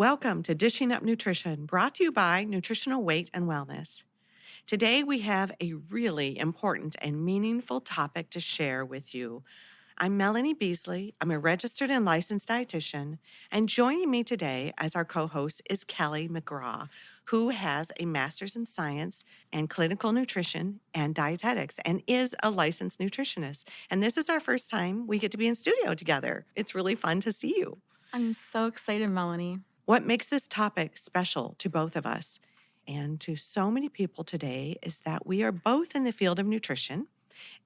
Welcome to Dishing Up Nutrition, brought to you by Nutritional Weight and Wellness. Today, we have a really important and meaningful topic to share with you. I'm Melanie Beasley. I'm a registered and licensed dietitian, and joining me today as our co-host is Kelly McGraw, who has a master's in science and clinical nutrition and dietetics and is a licensed nutritionist. And this is our first time we get to be in studio together. It's really fun to see you. I'm so excited, Melanie. What makes this topic special to both of us and to so many people today is that we are both in the field of nutrition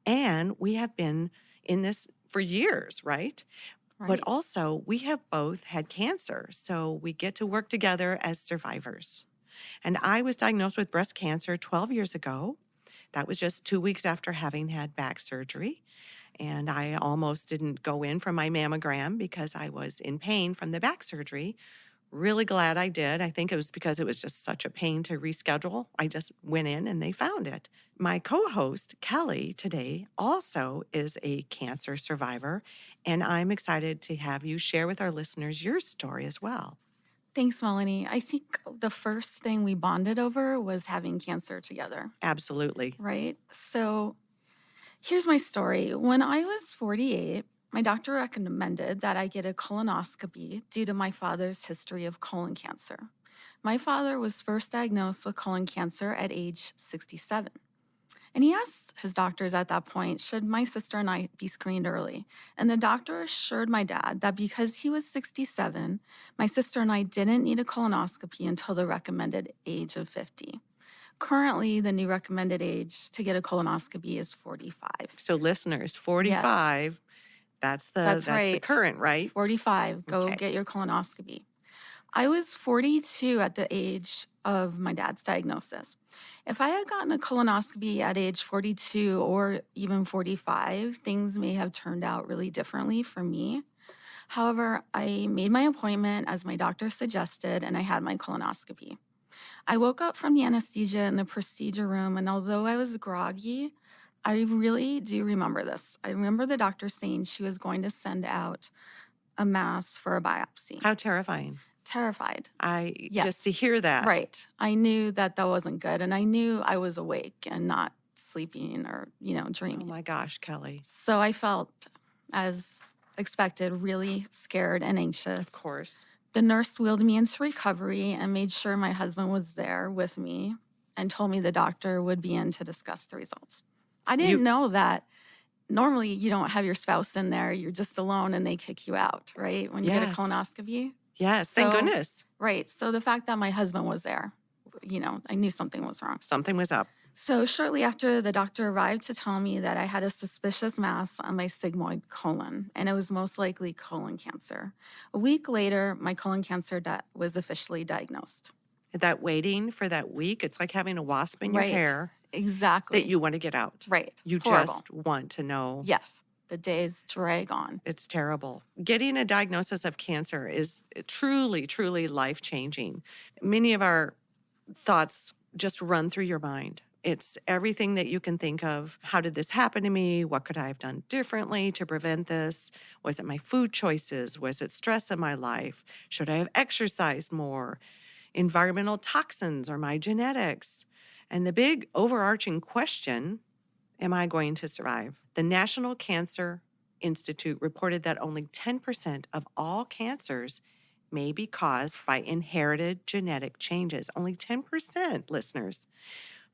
and we have been in this for years, right? But also, we have both had cancer, so we get to work together as survivors. And I was diagnosed with breast cancer 12 years ago. That was just 2 weeks after having had back surgery. And I almost didn't go in for my mammogram because I was in pain from the back surgery. Really glad I did. I think it was because it was just such a pain to reschedule. I just went in and they found it. My co-host, Kelly, today also is a cancer survivor, and I'm excited to have you share with our listeners your story as well. Thanks, Melanie. I think the first thing we bonded over was having cancer together, Absolutely. right? So here's my story. When I was 48, my doctor recommended that I get a colonoscopy due to my father's history of colon cancer. My father was first diagnosed with colon cancer at age 67. And he asked his doctors at that point, should my sister and I be screened early? And the doctor assured my dad that because he was 67, my sister and I didn't need a colonoscopy until the recommended age of 50. Currently, the new recommended age to get a colonoscopy is 45. So listeners, 45, that's the right. current, right? 45, go Okay. get your colonoscopy. I was 42 at the age of my dad's diagnosis. If I had gotten a colonoscopy at age 42 or even 45, things may have turned out really differently for me. However, I made my appointment as my doctor suggested, and I had my colonoscopy. I woke up from the anesthesia in the procedure room, and although I was groggy, I really do remember this. I remember the doctor saying she was going to send out a mass for a biopsy. How terrifying. Terrified. Just Yes. to hear that. Right. I knew that wasn't good, and I knew I was awake and not sleeping or, Oh dreaming. my gosh, Kelly. So I felt, as expected, really scared and anxious. Of course. The nurse wheeled me into recovery and made sure my husband was there with me and told me the doctor would be in to discuss the results. I didn't know that normally you don't have your spouse in there. You're just alone and they kick you out, right? When you get a Yes. colonoscopy. Yes, thank So- goodness. Right. So the fact that my husband was there, I knew something was wrong. Something was up. So shortly after, the doctor arrived to tell me that I had a suspicious mass on my sigmoid colon, and it was most likely colon cancer. A week later, my colon cancer was officially diagnosed. That waiting for that week, it's like having a wasp in your Right. hair Exactly. that you want to get out. Right. You Horrible. just want to know. Yes. The days drag on. It's terrible. Getting a diagnosis of cancer is truly, truly life-changing. Many of our thoughts just run through your mind. It's everything that you can think of. How did this happen to me? What could I have done differently to prevent this? Was it my food choices? Was it stress in my life? Should I have exercised more? Environmental toxins or my genetics? And the big overarching question, am I going to survive? The National Cancer Institute reported that only 10% of all cancers may be caused by inherited genetic changes. Only 10%, listeners.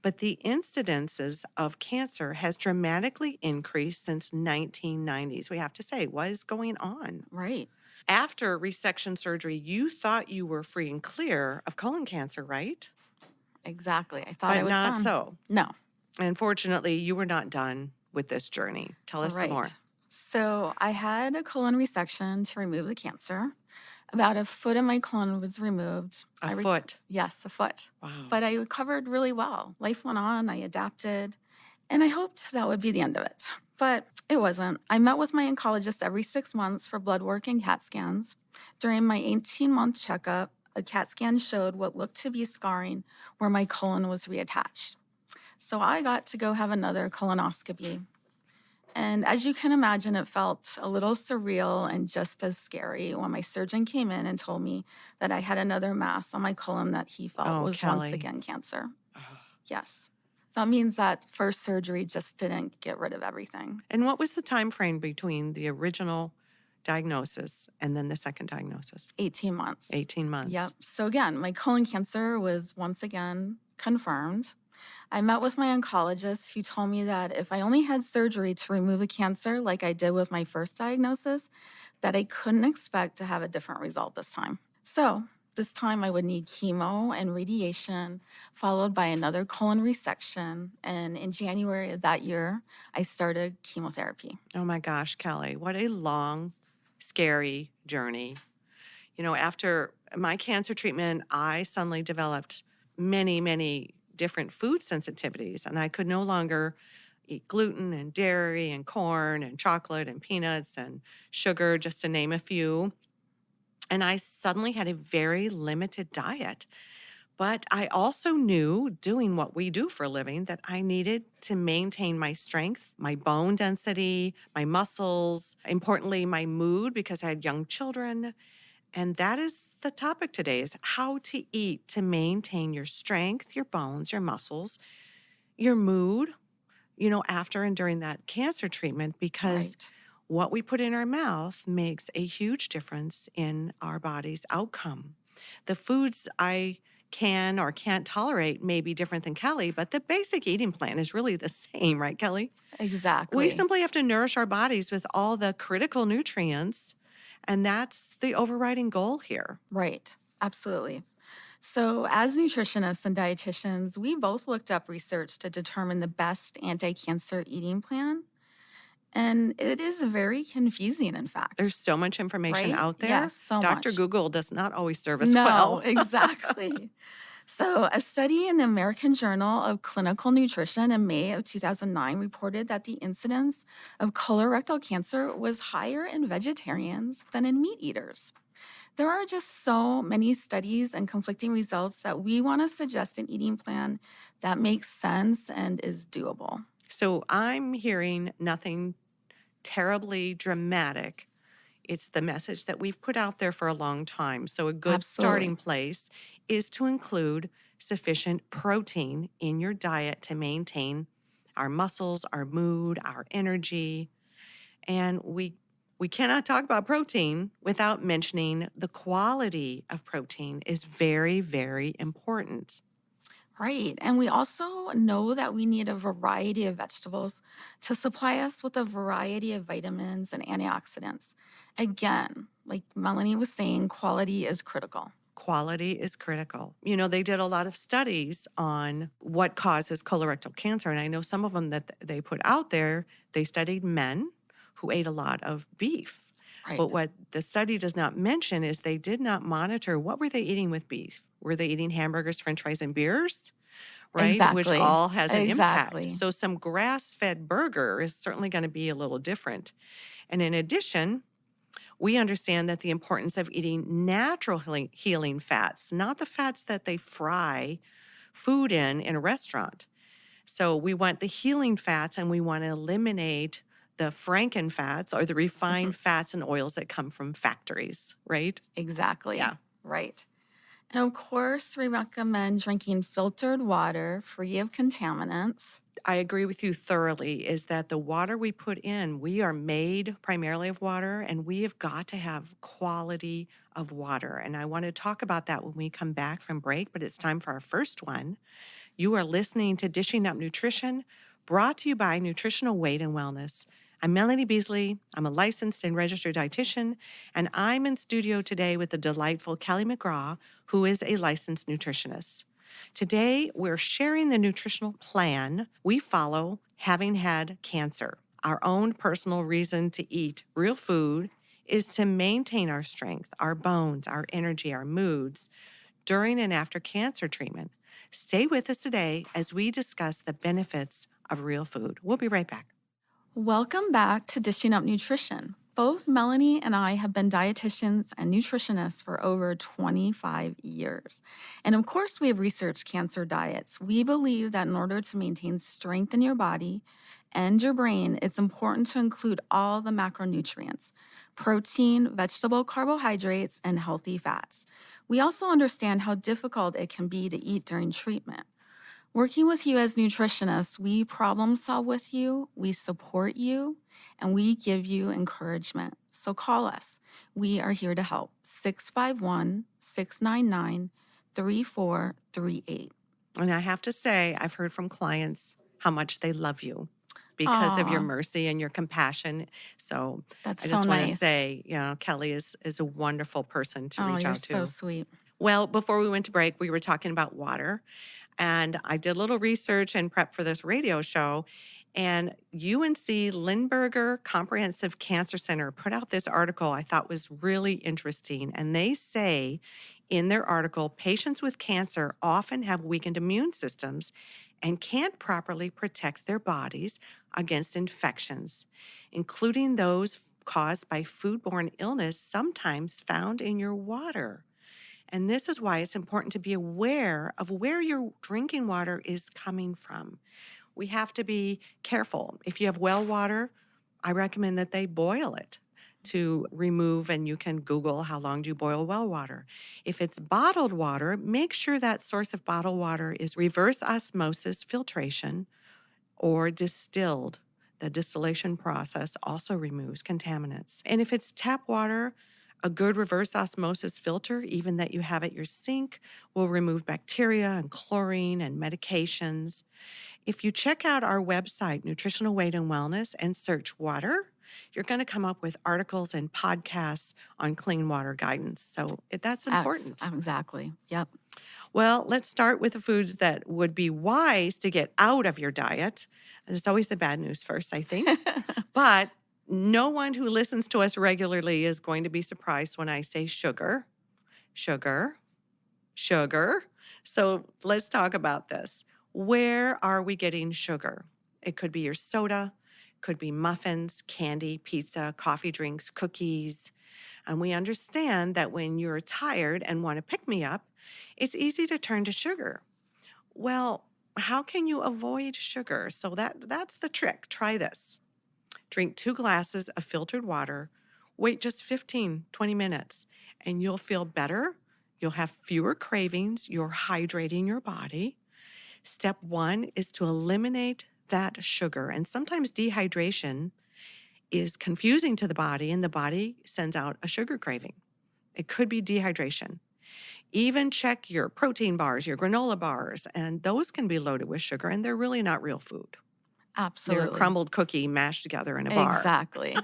But the incidences of cancer has dramatically increased since 1990s. We have to say, what is going on? Right. After resection surgery, you thought you were free and clear of colon cancer, right? Exactly. I thought But I was not done. so. No. Unfortunately, you were not done with this journey. Tell us some more. So I had a colon resection to remove the cancer. About a foot of my colon was removed. A foot. Yes, a foot. Wow. But I recovered really well. Life went on. I adapted. And I hoped that would be the end of it. But it wasn't. I met with my oncologist every 6 months for blood work and CAT scans. During my 18-month checkup, a CAT scan showed what looked to be scarring where my colon was reattached. So I got to go have another colonoscopy. And as you can imagine, it felt a little surreal and just as scary when my surgeon came in and told me that I had another mass on my colon that he felt Oh, was once Kelly. again cancer. Ugh. Yes. So that means that first surgery just didn't get rid of everything. And what was the time frame between the original diagnosis and then the second diagnosis? 18 months. 18 Yep. months. So again, my colon cancer was once again confirmed. I met with my oncologist who told me that if I only had surgery to remove the cancer like I did with my first diagnosis, that I couldn't expect to have a different result this time. So this time I would need chemo and radiation, followed by another colon resection. And in January of that year, I started chemotherapy. Oh my gosh, Kelly, what a long, scary journey. You know, after my cancer treatment, I suddenly developed many, many different food sensitivities, and I could no longer eat gluten and dairy and corn and chocolate and peanuts and sugar, just to name a few. And I suddenly had a very limited diet. But I also knew, doing what we do for a living, that I needed to maintain my strength, my bone density, my muscles, importantly, my mood, because I had young children. And that is the topic today, is how to eat to maintain your strength, your bones, your muscles, your mood, after and during that cancer treatment, because Right. what we put in our mouth makes a huge difference in our body's outcome. The foods I can or can't tolerate may be different than Kelly, but the basic eating plan is really the same, right, Kelly? We Exactly. simply have to nourish our bodies with all the critical nutrients, and that's the overriding goal here. Right. Absolutely. So, as nutritionists and dietitians, we both looked up research to determine the best anti cancer eating plan. And it is very confusing, in There's fact, so much information right? out there. Yes, so Dr. much. Google does not always serve us No, well. exactly. So, a study in the American Journal of Clinical Nutrition in May of 2009 reported that the incidence of colorectal cancer was higher in vegetarians than in meat eaters. There are just so many studies and conflicting results that we want to suggest an eating plan that makes sense and is doable. So I'm hearing nothing terribly dramatic. It's the message that we've put out there for a long time. So, a good starting Absolutely. place is to include sufficient protein in your diet to maintain our muscles, our mood, our energy. And we cannot talk about protein without mentioning the quality of protein is very, very important. Right. And we also know that we need a variety of vegetables to supply us with a variety of vitamins and antioxidants. Again, like Melanie was saying, quality is critical. Quality is critical. You know, they did a lot of studies on what causes colorectal cancer. And I know some of them that they put out there, they studied men who ate a lot of beef. Right. But what the study does not mention is they did not monitor what were they eating with beef. Were they eating hamburgers, french fries, and beers? Right? Which Exactly. all has an impact. Exactly. So some grass-fed burger is certainly going to be a little different. And in addition, we understand that the importance of eating natural healing fats, not the fats that they fry food in a restaurant. So we want the healing fats, and we want to eliminate the franken fats or the Mhm. refined fats and oils that come from factories, right? Exactly. Yeah. Right. And of course, we recommend drinking filtered water free of contaminants. I agree with you thoroughly, is that the water we put in, we are made primarily of water, and we have got to have quality of water. And I want to talk about that when we come back from break, but it's time for our first one. You are listening to Dishing Up Nutrition, brought to you by Nutritional Weight and Wellness. I'm Melanie Beasley. I'm a licensed and registered dietitian, and I'm in studio today with the delightful Kelly McGraw, who is a licensed nutritionist. Today, we're sharing the nutritional plan we follow having had cancer. Our own personal reason to eat real food is to maintain our strength, our bones, our energy, our moods during and after cancer treatment. Stay with us today as we discuss the benefits of real food. We'll be right back. Welcome back to Dishing Up Nutrition. Both Melanie and I have been dietitians and nutritionists for over 25 years. And of course, we have researched cancer diets. We believe that in order to maintain strength in your body and your brain, it's important to include all the macronutrients: protein, vegetable carbohydrates, and healthy fats. We also understand how difficult it can be to eat during treatment. Working with you as nutritionists, we problem solve with you, we support you, and we give you encouragement. So call us. We are here to help. 651 699 3438. And I have to say, I've heard from clients how much they love you because of your Aw, mercy and your compassion. So that's I so just want to nice. say, Kelly is a wonderful person to Oh, reach you're out so to. sweet. Well, before we went to break, we were talking about water. And I did a little research and prep for this radio show. And UNC Lindbergh Comprehensive Cancer Center put out this article I thought was really interesting. And they say in their article, patients with cancer often have weakened immune systems and can't properly protect their bodies against infections, including those caused by foodborne illness, sometimes found in your water. And this is why it's important to be aware of where your drinking water is coming from. We have to be careful. If you have well water, I recommend that they boil it to remove, and you can Google how long do you boil well water. If it's bottled water, make sure that source of bottled water is reverse osmosis filtration or distilled. The distillation process also removes contaminants. And if it's tap water, a good reverse osmosis filter, even that you have at your sink, will remove bacteria and chlorine and medications. If you check out our website, Nutritional Weight and Wellness, and search water, you're going to come up with articles and podcasts on clean water guidance. So that's important. Exactly. Yep. Well, let's start with the foods that would be wise to get out of your diet. It's always the bad news first, I think. But no one who listens to us regularly is going to be surprised when I say sugar, sugar, sugar. So let's talk about this. Where are we getting sugar? It could be your soda, could be muffins, candy, pizza, coffee drinks, cookies. And we understand that when you're tired and want to pick me up, it's easy to turn to sugar. Well, how can you avoid sugar? So that's the trick. Try this. Drink 2 glasses of filtered water. Wait just 15, 20 minutes, and you'll feel better. You'll have fewer cravings. You're hydrating your body. Step 1 is to eliminate that sugar. And sometimes dehydration is confusing to the body, and the body sends out a sugar craving. It could be dehydration. Even check your protein bars, your granola bars, and those can be loaded with sugar, and they're really not real food. They're a Absolutely. crumbled cookie mashed together in a bar. Exactly.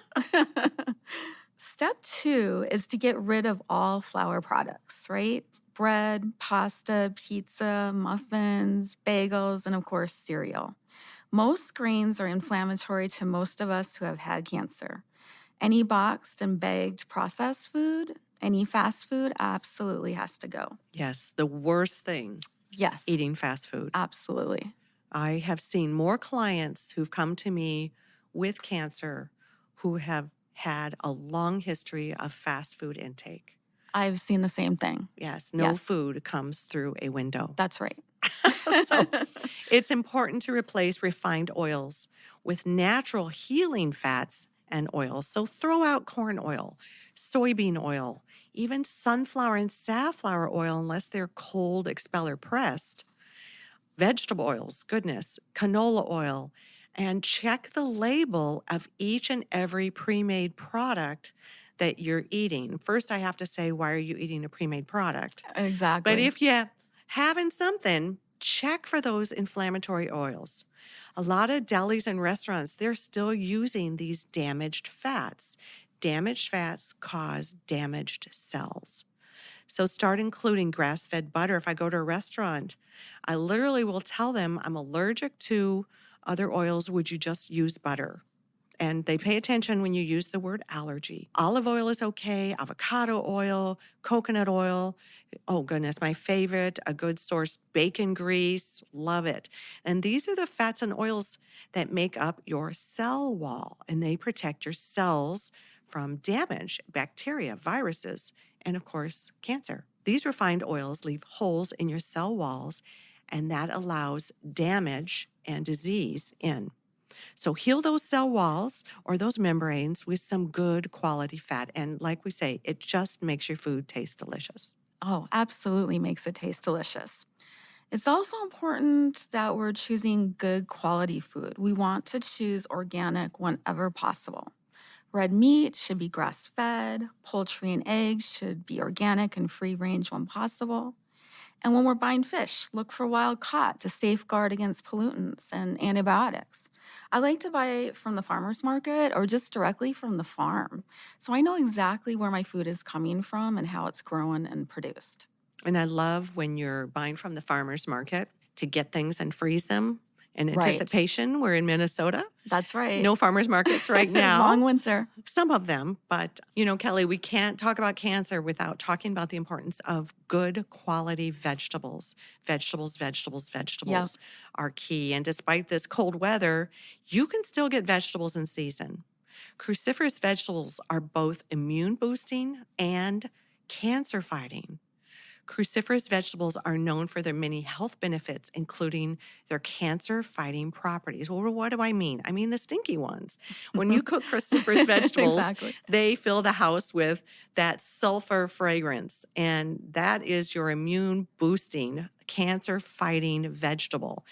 Step 2 is to get rid of all flour products, right? Bread, pasta, pizza, muffins, bagels, and of course, cereal. Most grains are inflammatory to most of us who have had cancer. Any boxed and bagged processed food, any fast food absolutely has to go. Yes, the worst thing, Yes, eating fast food. absolutely. I have seen more clients who've come to me with cancer who have had a long history of fast food intake. I've seen the same thing. Yes, no Yes, food comes through a window. that's right. So it's important to replace refined oils with natural healing fats and oils. So throw out corn oil, soybean oil, even sunflower and safflower oil, unless they're cold expeller pressed. Vegetable oils, goodness, canola oil, and check the label of each and every pre-made product that you're eating. First, I have to say, why are you eating a pre-made product? But Exactly. if you having something, check for those inflammatory oils. A lot of delis and restaurants, they're still using these damaged fats. Damaged fats cause damaged cells. So start including grass-fed butter. If I go to a restaurant, I literally will tell them I'm allergic to other oils. Would you just use butter? And they pay attention when you use the word allergy. Olive oil is okay, avocado oil, coconut oil. Oh, goodness, my favorite, a good source, bacon grease. Love it. And these are the fats and oils that make up your cell wall, and they protect your cells from damage, bacteria, viruses, and of course, cancer. These refined oils leave holes in your cell walls, and that allows damage and disease in. So heal those cell walls or those membranes with some good quality fat. And like we say, it just makes your food taste delicious. Oh, absolutely makes it taste delicious. It's also important that we're choosing good quality food. We want to choose organic whenever possible. Red meat should be grass fed, poultry and eggs should be organic and free range when possible. And when we're buying fish, look for wild caught to safeguard against pollutants and antibiotics. I like to buy it from the farmer's market or just directly from the farm. So I know exactly where my food is coming from and how it's grown and produced. And I love when you're buying from the farmer's market to get things and freeze them in Right. anticipation. We're in Minnesota. That's right. No farmer's markets right Long now. winter. Some of them, but Kelly, we can't talk about cancer without talking about the importance of good quality vegetables. Yep. Vegetables are key. And despite this cold weather, you can still get vegetables in season. Cruciferous vegetables are both immune boosting and cancer fighting. Cruciferous vegetables are known for their many health benefits, including their cancer fighting properties. Well, what do I mean? I mean the stinky ones. When you cook cruciferous vegetables, Exactly. they fill the house with that sulfur fragrance, and that is your immune boosting, cancer fighting vegetable.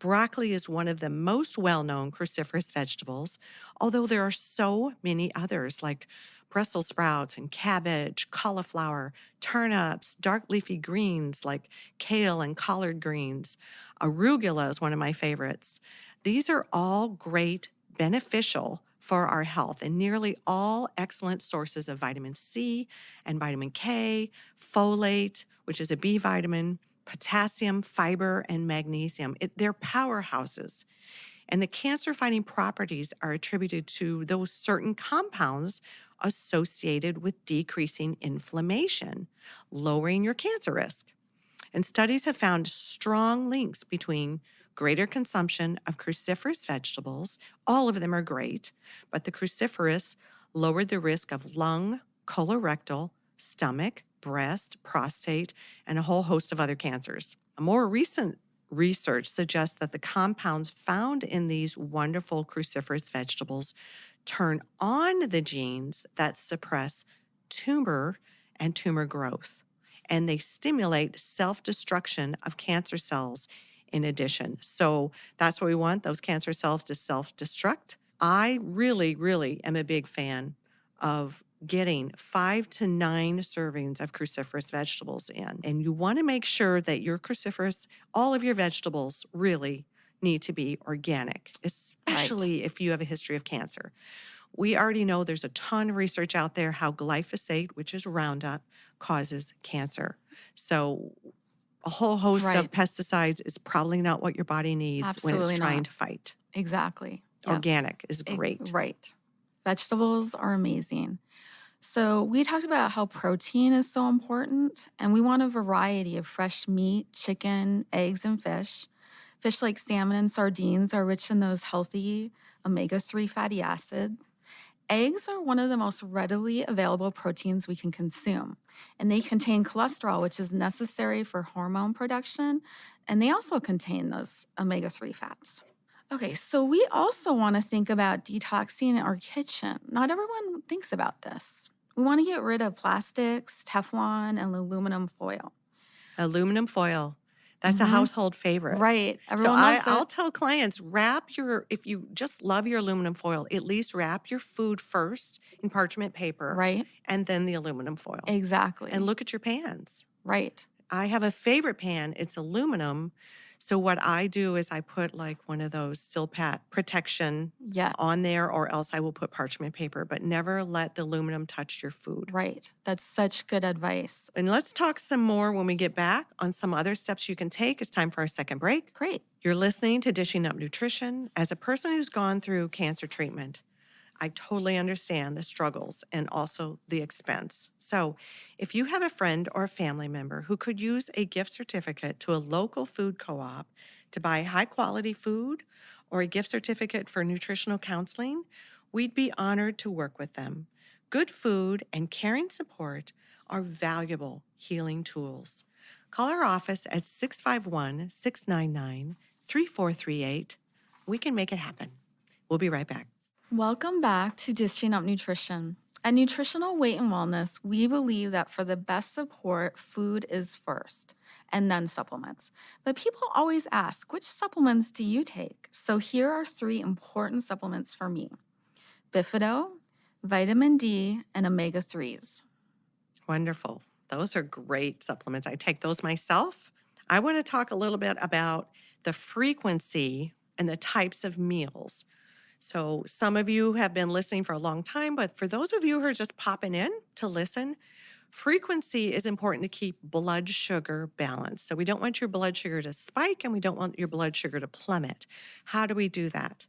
Broccoli is one of the most well known cruciferous vegetables, although there are so many others like Brussels sprouts and cabbage, cauliflower, turnips, dark leafy greens like kale and collard greens. Arugula is one of my favorites. These are all great, beneficial for our health and nearly all excellent sources of vitamin C and vitamin K, folate, which is a B vitamin, potassium, fiber, and magnesium. They're powerhouses. And the cancer fighting properties are attributed to those certain compounds associated with decreasing inflammation, lowering your cancer risk. And studies have found strong links between greater consumption of cruciferous vegetables, all of them are great, but the cruciferous lowered the risk of lung, colorectal, stomach, breast, prostate, and a whole host of other cancers. A more recent research suggests that the compounds found in these wonderful cruciferous vegetables turn on the genes that suppress tumor and tumor growth, and they stimulate self-destruction of cancer cells in addition. So that's what we want, those cancer cells to self-destruct. I really, really am a big fan of getting 5 to 9 servings of cruciferous vegetables in. And you want to make sure that your cruciferous, all of your vegetables really need to be organic, especially if you have a history of cancer. We already know there's a ton of research out there how glyphosate, which is Roundup, causes cancer. So a whole host of Right. pesticides is probably not what your body needs when it's Absolutely trying not. to fight. Exactly. Yep. Organic is great. Right. Vegetables are amazing. So, we talked about how protein is so important, and we want a variety of fresh meat, chicken, eggs, and fish. Fish like salmon and sardines are rich in those healthy omega 3 fatty acids. Eggs are one of the most readily available proteins we can consume, and they contain cholesterol, which is necessary for hormone production, and they also contain those omega 3 fats. Okay, so we also want to think about detoxing our kitchen. Not everyone thinks about this. We want to get rid of plastics, Teflon, and aluminum foil. Aluminum foil. That's a Hmm. household favorite. Right. So Everyone loves I'll it. tell clients, if you just love your aluminum foil, at least wrap your food first in parchment paper Right. and then the aluminum foil. Exactly. And look at your pans. Right. I have a favorite pan. It's aluminum. So what I do is I put like one of those Silpat protection Yeah. on there, or else I will put parchment paper, but never let the aluminum touch your food. Right. That's such good advice. And let's talk some more when we get back on some other steps you can take. It's time for our second break. Great. You're listening to Dishing Up Nutrition. As a person who's gone through cancer treatment, I totally understand the struggles and also the expense. So, if you have a friend or a family member who could use a gift certificate to a local food co op to buy high quality food or a gift certificate for nutritional counseling, we'd be honored to work with them. Good food and caring support are valuable healing tools. Call our office at 651 699 3438. We can make it happen. We'll be right back. Welcome back to Dishing Up Nutrition. At Nutritional Weight and Wellness, we believe that for the best support, food is first and then supplements. But people always ask, which supplements do you take? So here are 3 important supplements for me: Bifido, vitamin D, and omega 3s. Wonderful. Those are great supplements. I take those myself. I want to talk a little bit about the frequency and the types of meals. So, some of you have been listening for a long time, but for those of you who are just popping in to listen, frequency is important to keep blood sugar balanced. So, we don't want your blood sugar to spike and we don't want your blood sugar to plummet. How do we do that?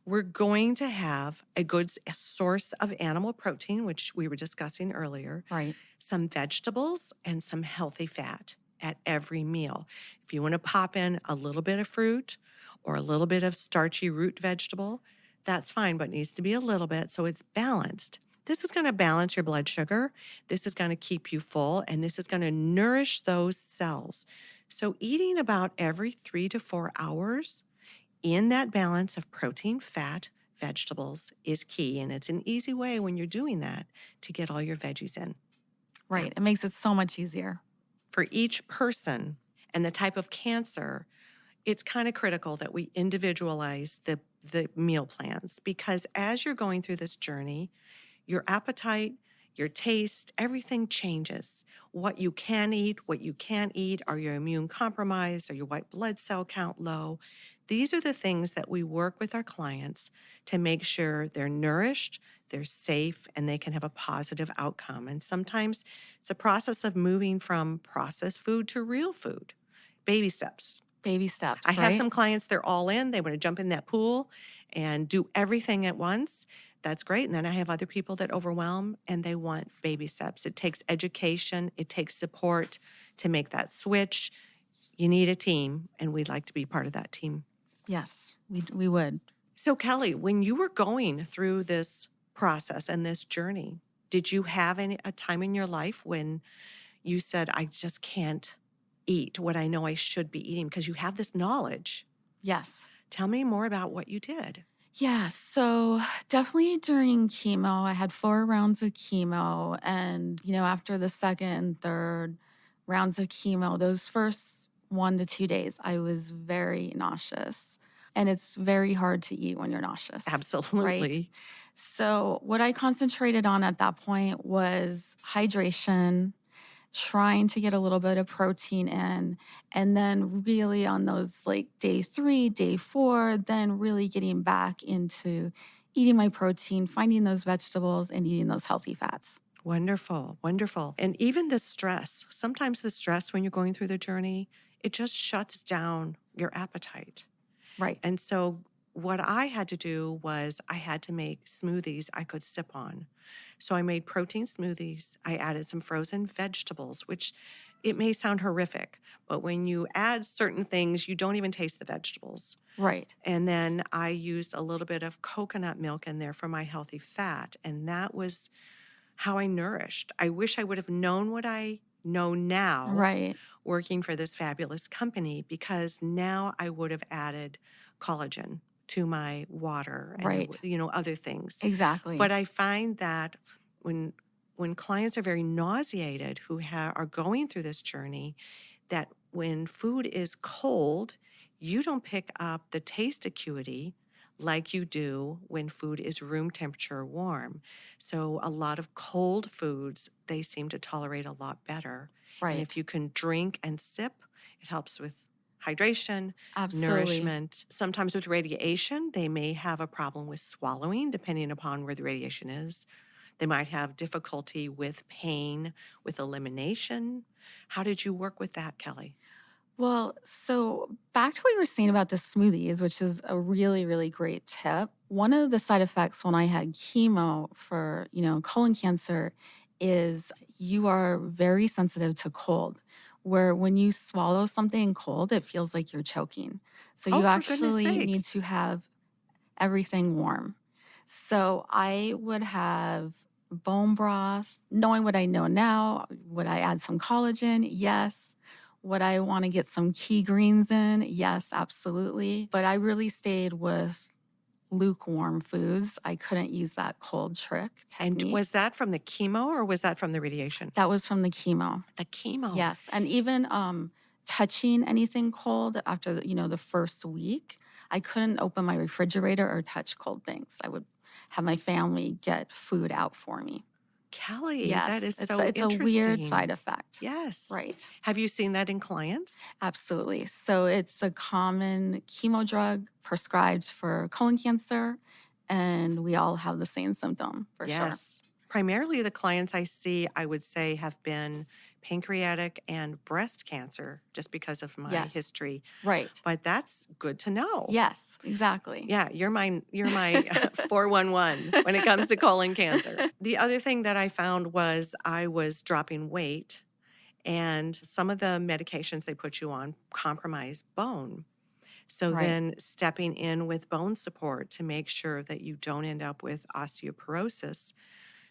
We're going to have a good source of animal protein, which we were discussing earlier, Right. some vegetables, and some healthy fat at every meal. If you want to pop in a little bit of fruit or a little bit of starchy root vegetable, that's fine, but it needs to be a little bit so it's balanced. This is going to balance your blood sugar. This is going to keep you full, and this is going to nourish those cells. So, eating about every 3 to 4 hours in that balance of protein, fat, vegetables is key. And it's an easy way when you're doing that to get all your veggies in. Right. It makes it so much easier. For each person and the type of cancer, it's kind of critical that we individualize the meal plans, because as you're going through this journey, your appetite, your taste, everything changes. What you can eat, what you can't eat, are you immune compromised? Are your white blood cell count low? These are the things that we work with our clients to make sure they're nourished, they're safe, and they can have a positive outcome. And sometimes it's a process of moving from processed food to real food. Baby steps. Baby steps, I have right? some clients, they're all in, they want to jump in that pool and do everything at once. That's great. And then I have other people that overwhelm and they want baby steps. It takes education, it takes support to make that switch. You need a team, and we'd like to be part of that team. Yes, we would. So, Kelly, when you were going through this process and this journey, did you have a time in your life when you said, I just can't eat what I know I should be eating, because you have this knowledge? Yes. Tell me more about what you did. Yeah, so definitely during chemo, I had 4 rounds of chemo. And, after the second and third rounds of chemo, those first 1 to 2 days, I was very nauseous. And it's very hard to eat when you're nauseous, right? Absolutely. So, what I concentrated on at that point was hydration, trying to get a little bit of protein in, and then really on those like day 3, day 4, then really getting back into eating my protein, finding those vegetables, and eating those healthy fats. Wonderful, wonderful. And even the stress, sometimes the stress when you're going through the journey, it just shuts down your appetite. Right. And so, what I had to do was I had to make smoothies I could sip on. So, I made protein smoothies. I added some frozen vegetables, which it may sound horrific, but when you add certain things, you don't even taste the vegetables. Right. And then I used a little bit of coconut milk in there for my healthy fat. And that was how I nourished. I wish I would have known what I know now Right. working for this fabulous company, because now I would have added collagen to my water and Right. other things. Exactly. But I find that when clients are very nauseated who are going through this journey, that when food is cold, you don't pick up the taste acuity like you do when food is room temperature or warm. So a lot of cold foods, they seem to tolerate a lot better. And Right. if you can drink and sip, it helps with hydration, Absolutely. nourishment. Sometimes with radiation, they may have a problem with swallowing, depending upon where the radiation is. They might have difficulty with pain, with elimination. How did you work with that, Kelly? Well, so back to what you were saying about the smoothies, which is a really, really great tip. One of the side effects when I had chemo for, colon cancer is you are very sensitive to cold, where when you swallow something cold, it feels like you're choking. So Oh, you for goodness actually need sakes. to have everything warm. So I would have bone broth, knowing what I know now. Would I add some collagen? Yes. Would I want to get some key greens in? Yes, absolutely. But I really stayed with lukewarm foods. I couldn't use that cold trick And technique. was that from the chemo or was that from the radiation? That was from the chemo. The chemo. Yes, and even touching anything cold after the first week, I couldn't open my refrigerator or touch cold things. I would have my family get food out for me. Kelly, that Yes, is it's so it's a weird interesting. side effect. Yes. Right. Have you seen that in clients? Absolutely. So it's a common chemo drug prescribed for colon cancer, and we all have the same symptom for sure. Yes. Primarily the clients I see, I would say, have been pancreatic and breast cancer just because of my Yes. history. Right. But that's good to know. Yes, exactly. Yeah, you're my 411 when it comes to colon cancer. The other thing that I found was I was dropping weight, and some of the medications they put you on compromise bone. So Right. then stepping in with bone support to make sure that you don't end up with osteoporosis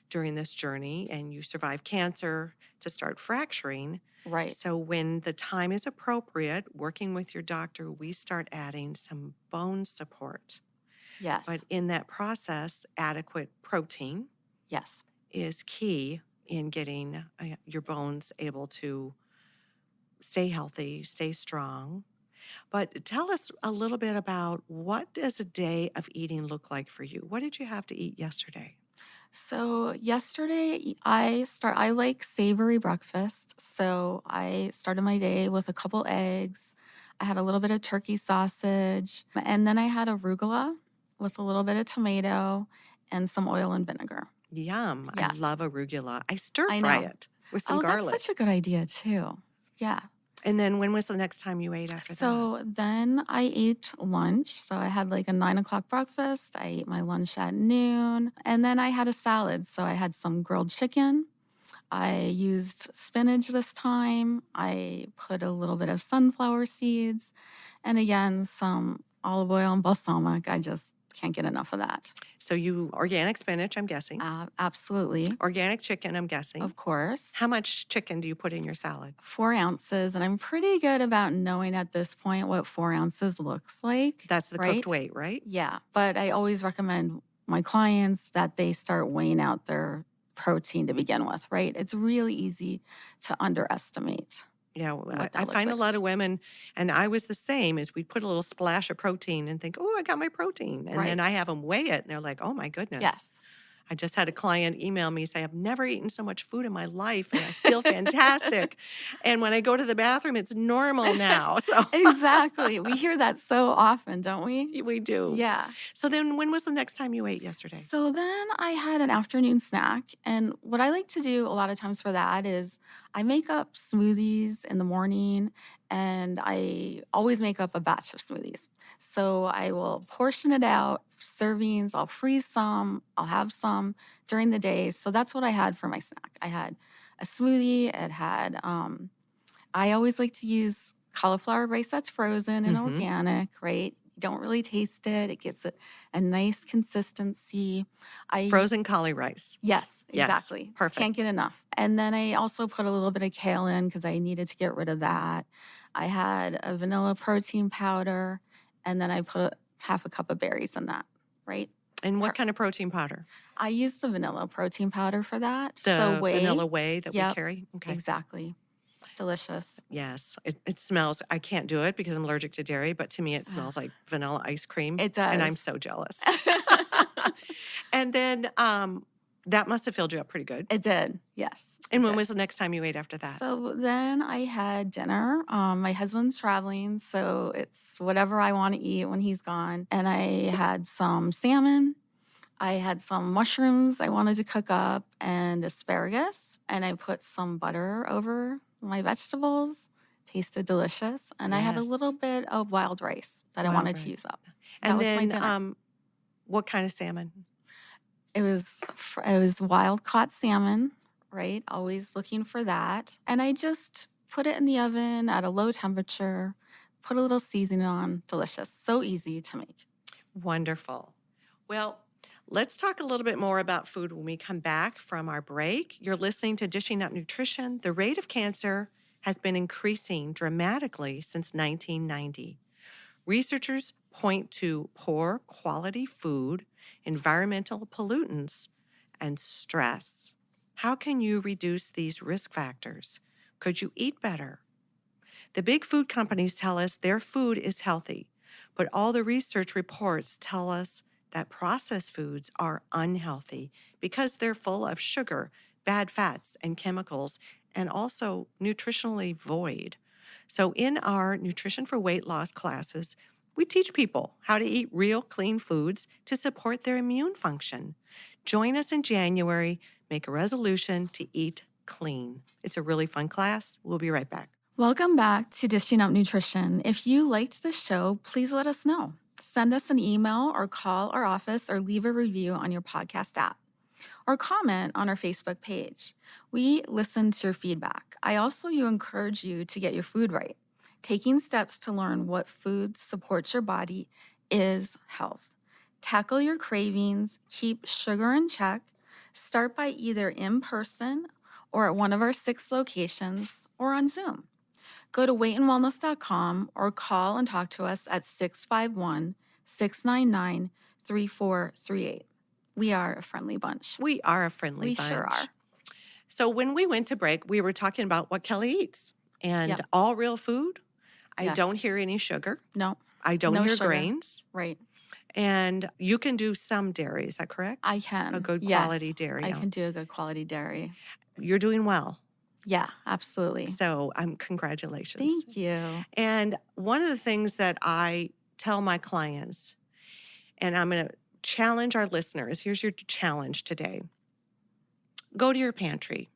during this journey and you survive cancer to start fracturing. Right. So when the time is appropriate, working with your doctor, we start adding some bone support. Yes. But in that process, adequate protein Yes. is key in getting your bones able to stay healthy, stay strong. But tell us a little bit about, what does a day of eating look like for you? What did you have to eat yesterday? So yesterday I like savory breakfast. So I started my day with a couple eggs. I had a little bit of turkey sausage, and then I had arugula with a little bit of tomato and some oil and vinegar. Yum. I Yes. love arugula. I stir I fry know. it with some Oh, that's garlic. such a good idea too. Yeah. And then when was the next time you ate after that? So then I ate lunch. So I had like a 9 o'clock breakfast. I ate my lunch at noon. And then I had a salad. So I had some grilled chicken. I used spinach this time. I put a little bit of sunflower seeds. And again, some olive oil and balsamic. I just can't get enough of that. So organic spinach, I'm guessing. Absolutely. Organic chicken, I'm guessing. Of course. How much chicken do you put in your salad? 4 ounces. And I'm pretty good about knowing at this point what 4 ounces looks like. That's the right? cooked weight, right? Yeah. But I always recommend my clients that they start weighing out their protein to begin with, right? It's really easy to underestimate. Yeah, What I that looks find a like. lot of women, and I was the same, is we put a little splash of protein and think, oh, I got my protein. And then Right. I have them weigh it, and they're like, oh my goodness. Yes. I just had a client email me say, I've never eaten so much food in my life and I feel fantastic. And when I go to the bathroom, it's normal now. So Exactly. We hear that so often, don't we? we do. Yeah. So then when was the next time you ate yesterday? So then I had an afternoon snack. And what I like to do a lot of times for that is I make up smoothies in the morning, and I always make up a batch of smoothies. So I will portion it out, servings, I'll freeze some, I'll have some during the day. So that's what I had for my snack. I had a smoothie, it had, I always like to use cauliflower rice that's frozen and Mhm. organic, right? You don't really taste it. It gives it a nice consistency. Frozen cauli rice. Yes, Yes, exactly. perfect. Can't get enough. And then I also put a little bit of kale in because I needed to get rid of that. I had a vanilla protein powder, and then I put half a cup of berries in that, right? And what Per- kind of protein powder? I used the vanilla protein powder for that. The so whey. vanilla whey that we Yep. carry? Okay. Exactly. Delicious. Yes, it smells. I can't do it because I'm allergic to dairy, but to me, it smells like vanilla ice cream. It And I'm does. so jealous. And then that must have filled you up pretty good. It did. Yes. And it when did. was the next time you ate after that? So then I had dinner. My husband's traveling, so it's whatever I want to eat when he's gone. And I had some salmon. I had some mushrooms I wanted to cook up and asparagus. And I put some butter over my vegetables. Tasted delicious. And I had a Yes. little bit of wild rice that I Wild wanted to rice. use up. And that was my then dinner. what kind of salmon? It was wild caught salmon, right? Always looking for that. And I just put it in the oven at a low temperature, put a little seasoning on. Delicious. So easy to make. Wonderful. Well, let's talk a little bit more about food when we come back from our break. You're listening to Dishing Up Nutrition. The rate of cancer has been increasing dramatically since 1990. Researchers point to poor quality food, environmental pollutants, and stress. How can you reduce these risk factors? Could you eat better? The big food companies tell us their food is healthy, but all the research reports tell us that processed foods are unhealthy because they're full of sugar, bad fats, and chemicals, and also nutritionally void. So, in our Nutrition for Weight Loss classes, we teach people how to eat real, clean foods to support their immune function. Join us in January. Make a resolution to eat clean. It's a really fun class. We'll be right back. Welcome back to Dishing Up Nutrition. If you liked the show, please let us know. Send us an email or call our office or leave a review on your podcast app or comment on our Facebook page. We listen to your feedback. I also encourage you to get your food right. Taking steps to learn what food supports your body is health. Tackle your cravings, keep sugar in check. Start by either in person or at one of our 6 locations or on Zoom. Go to weightandwellness.com or call and talk to us at 651-699-3438. We are a friendly bunch. We are a friendly We bunch. sure are. So when we went to break, we were talking about what Kelly eats and Yep. all real food. I Yes. don't hear any sugar. No, I don't No hear sugar. grains. right. And you can do some dairy. Is that correct? I can. A good Yes, quality dairy. I can do a good quality dairy. You're doing well. Yeah, absolutely. So congratulations. Thank you. And one of the things that I tell my clients, and I'm going to challenge our listeners, here's your challenge today. Go to your pantry.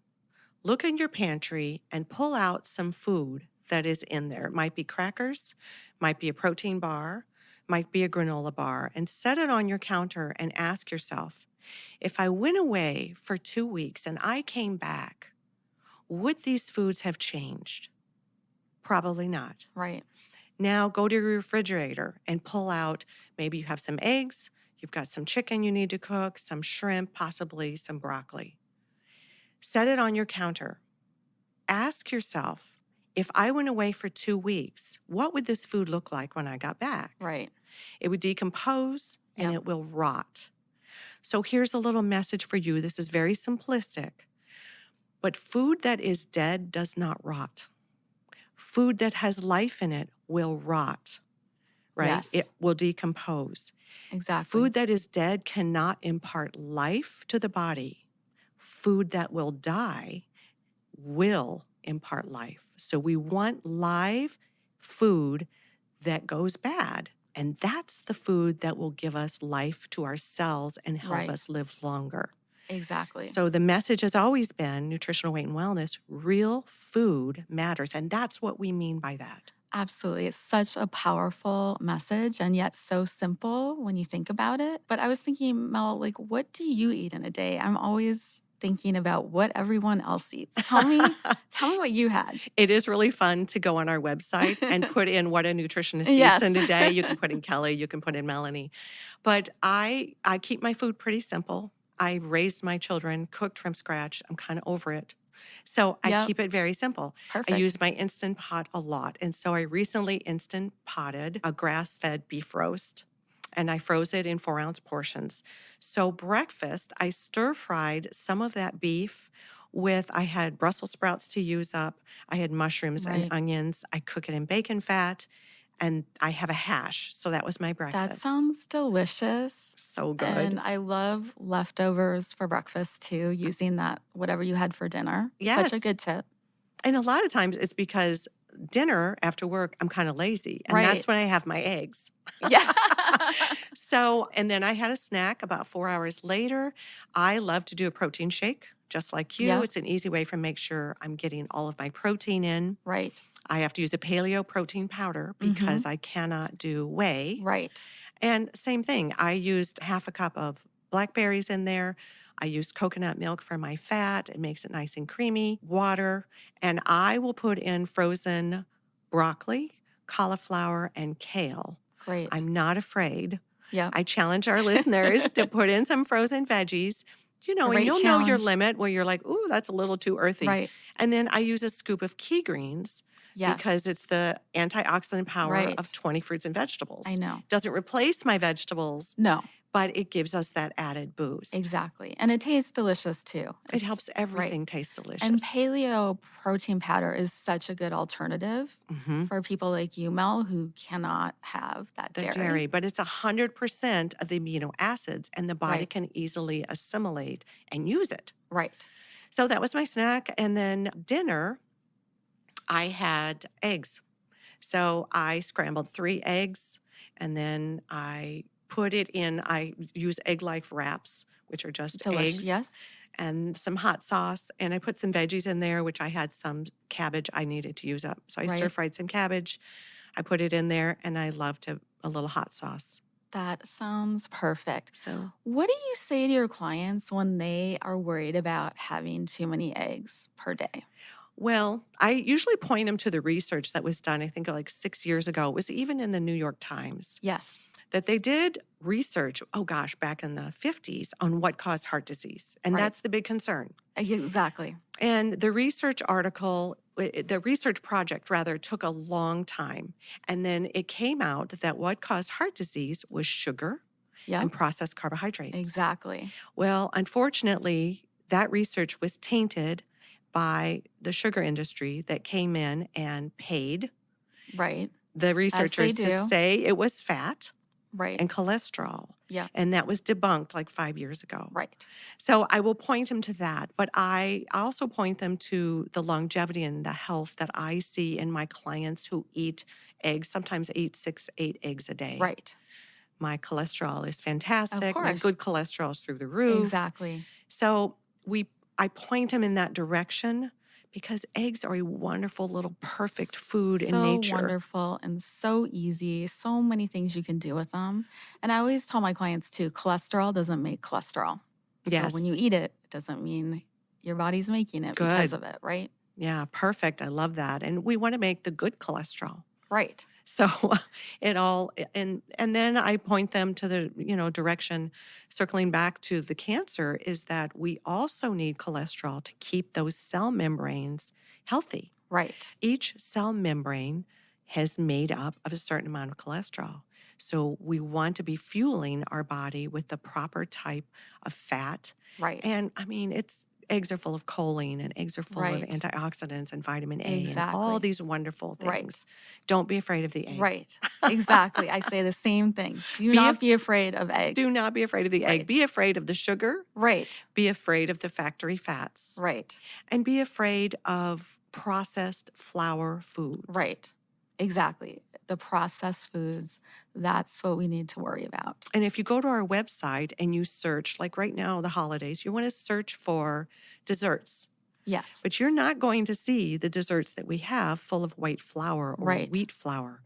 Look in your pantry and pull out some food that is in there. It might be crackers, might be a protein bar, might be a granola bar, and set it on your counter and ask yourself, if I went away for 2 weeks and I came back, would these foods have changed? Probably not. Right. Now go to your refrigerator and pull out, maybe you have some eggs, you've got some chicken you need to cook, some shrimp, possibly some broccoli. Set it on your counter. Ask yourself, if I went away for 2 weeks, what would this food look like when I got back? Right. It would decompose and Yep. it will rot. So here's a little message for you. This is very simplistic, but food that is dead does not rot. Food that has life in it will rot, right? Yes. It will decompose. Exactly. Food that is dead cannot impart life to the body. Food that will die will impart life. So we want live food that goes bad. And that's the food that will give us life to our cells and help Right. us live longer. Exactly. So the message has always been nutritional weight and wellness, real food matters. And that's what we mean by that. Absolutely. It's such a powerful message and yet so simple when you think about it. But I was thinking, Mel, like, what do you eat in a day? I'm always thinking about what everyone else eats. Tell me what you had. It is really fun to go on our website and put in what a nutritionist Yes. eats in a day. You can put in Kelly, you can put in Melanie. But I keep my food pretty simple. I raised my children, cooked from scratch. I'm kind of over it. So I Yep. keep it very simple. Perfect. I use my Instant Pot a lot. And so I recently Instant Potted a grass-fed beef roast, and I froze it in 4-ounce portions. So breakfast, I stir-fried some of that beef with, I had Brussels sprouts to use up. I had mushrooms and Right. onions. I cook it in bacon fat, and I have a hash. So that was my breakfast. That sounds delicious. So good. And I love leftovers for breakfast too, using that whatever you had for dinner. Such Yes. a good tip. And a lot of times it's because dinner after work, I'm kind of lazy. And Right. that's when I have my eggs. Yeah. So, and then I had a snack about 4 hours later. I love to do a protein shake, just like you. Yep. It's an easy way for make sure I'm getting all of my protein in. Right. I have to use a paleo protein powder because I cannot do whey. Right. And same thing, I used half a cup of blackberries in there. I used coconut milk for my fat. It makes it nice and creamy, water. And I will put in frozen broccoli, cauliflower, and kale. Great. I'm not afraid. Yeah. I challenge our listeners to put in some frozen veggies, and Great you'll know your challenge. limit where you're like, ooh, that's a little too earthy. Right. And then I use a scoop of key greens Yes. because it's the antioxidant power Right. of 20 fruits and I vegetables. know. Doesn't replace my vegetables, No, but it gives us that added boost. exactly. And it tastes delicious too. It It's helps right. everything taste And delicious. paleo protein powder is such a good alternative Mhm. for people like you, Mel, who cannot have that The dairy. dairy, but it's 100% of the amino acids, and the body Right. can easily assimilate and use it. Right. So that was my snack. And then dinner, I had eggs. So I scrambled 3 eggs, and then I put it in, I use egg life wraps, which are just Delicious. eggs Yes. and some hot sauce. And I put some veggies in there, which I had some cabbage I needed to use up. So I stir Right. fried some cabbage. I put it in there, and I loved a little hot sauce. That sounds perfect. So, What do you say to your clients when they are worried about having too many eggs per day? well, I usually point them to the research that was done, I think like 6 years ago. It was even in the New York Times Yes. that they did research, oh gosh, back in the 50s on what caused heart disease. And Right. that's the big concern. Exactly. And the research article, the research project rather, took a long time. And then it came out that what caused heart disease was sugar Yep. and processed carbohydrates. Exactly. Well, unfortunately, that research was tainted by the sugar industry that came in and paid Right. the researchers to do. say it was fat Right. and cholesterol. Yeah. And that was debunked like 5 years ago. Right. So I will point them to that, but I also point them to the longevity and the health that I see in my clients who eat eggs, sometimes eat 6, 8 eggs a day. Right. My cholesterol is fantastic. My course. good cholesterol is through the roof. Exactly. So I point them in that direction because eggs are a wonderful little perfect food in nature. So wonderful and so easy. So many things you can do with them. And I always tell my clients too, cholesterol doesn't make cholesterol. So when Yes. you eat it, it doesn't mean your body's making it because Good. of it, right? Yeah, perfect. I love that. And we want to make the good cholesterol. Right. So it all and then I point them to the, direction, circling back to the cancer, is that we also need cholesterol to keep those cell membranes healthy. Right. Each cell membrane has made up of a certain amount of cholesterol. So we want to be fueling our body with the proper type of fat. Right. And I mean, eggs are full of choline, and eggs are full of Right. antioxidants and vitamin A and all Exactly. these wonderful Right. things. Don't be afraid of the egg. Right. Exactly. I say the same thing. Do Be not af- be afraid of eggs. Do not be afraid of the egg. Right. Be afraid of the sugar. Right. Be afraid of the factory fats. Right. And be afraid of processed flour foods. Right. Exactly. The processed foods, that's what we need to worry about. And if you go to our website and you search, like right now, the holidays, you want to search for desserts. Yes. But you're not going to see the desserts that we have full of white flour or Right. wheat flour,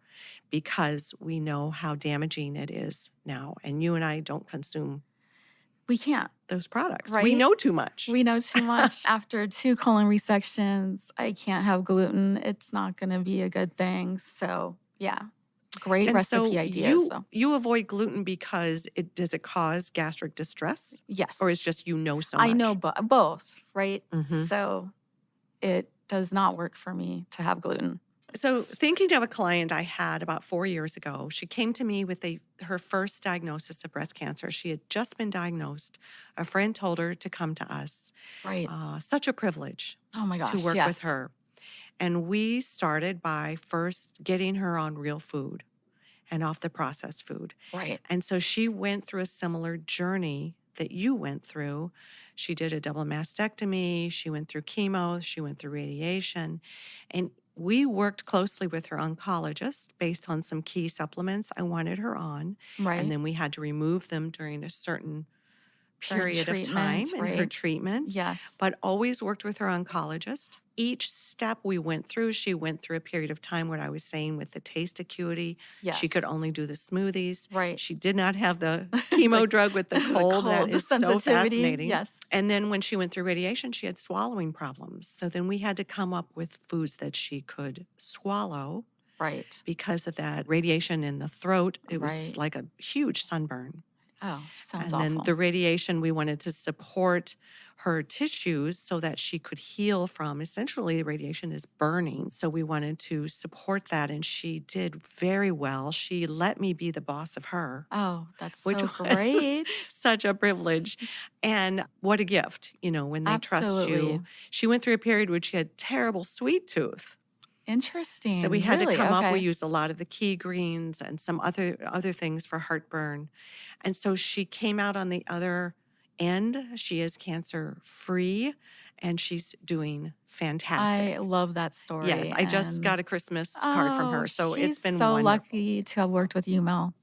because we know how damaging it is now. And you and I don't consume We can't. those products. We Right? know too much. We know too much. After 2 colon resections, I can't have gluten. It's not going to be a good thing. So, yeah. Great And recipe so ideas, though. you avoid gluten because does it cause gastric distress, Yes. or it's just so much? I know both, right? Mhm. So it does not work for me to have gluten. So thinking of a client I had about 4 years ago, she came to me with her first diagnosis of breast cancer. She had just been diagnosed. A friend told her to come to us. Right. Such a privilege Oh my gosh. to work yes. with her. And we started by first getting her on real food and off the processed food. Right. And so she went through a similar journey that you went through. She did a double mastectomy. She went through chemo. She went through radiation. And we worked closely with her oncologist based on some key supplements I wanted her on. Right. And then we had to remove them during a certain During period of time treatment, in her right? treatment, Yes. but always worked with her oncologist. Each step we went through, she went through a period of time where I was saying with the taste acuity, Yes. she could only do the smoothies. Right. She did not have the chemo drug with the cold. That the is so sensitivity. fascinating. Yes. And then when she went through radiation, she had swallowing problems. So then we had to come up with foods that she could swallow Right. because of that radiation in the throat. It was Right. like a huge sunburn. Oh, sounds And then awful. the radiation, we wanted to support her tissues so that she could heal from essentially the radiation is burning. So we wanted to support that. And she did very well. She let me be the boss of her, Oh, that's which so was great. such a privilege. And what a gift, when they trust Absolutely. you. She went through a period where she had terrible sweet tooth. So we Interesting. had to Really? come up. We Okay. used a lot of the key greens and some other things for heartburn. And so she came out on the other end. She is cancer free and she's doing fantastic. I love that Yes, story. I just And got a Christmas card from oh, her. So it's she's been so wonderful. lucky to have worked with you, Mel.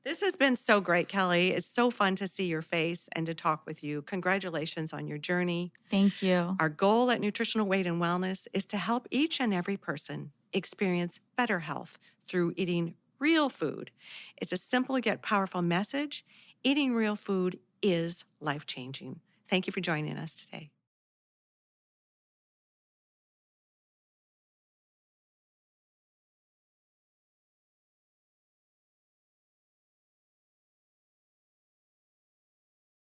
This has been so great, Kelly. It's so fun to see your face and to talk with you. Congratulations on your journey. Thank you. Our goal at Nutritional Weight and Wellness is to help each and every person experience better health through eating real food. It's a simple yet powerful message. Eating real food is life changing. Thank you for joining us today.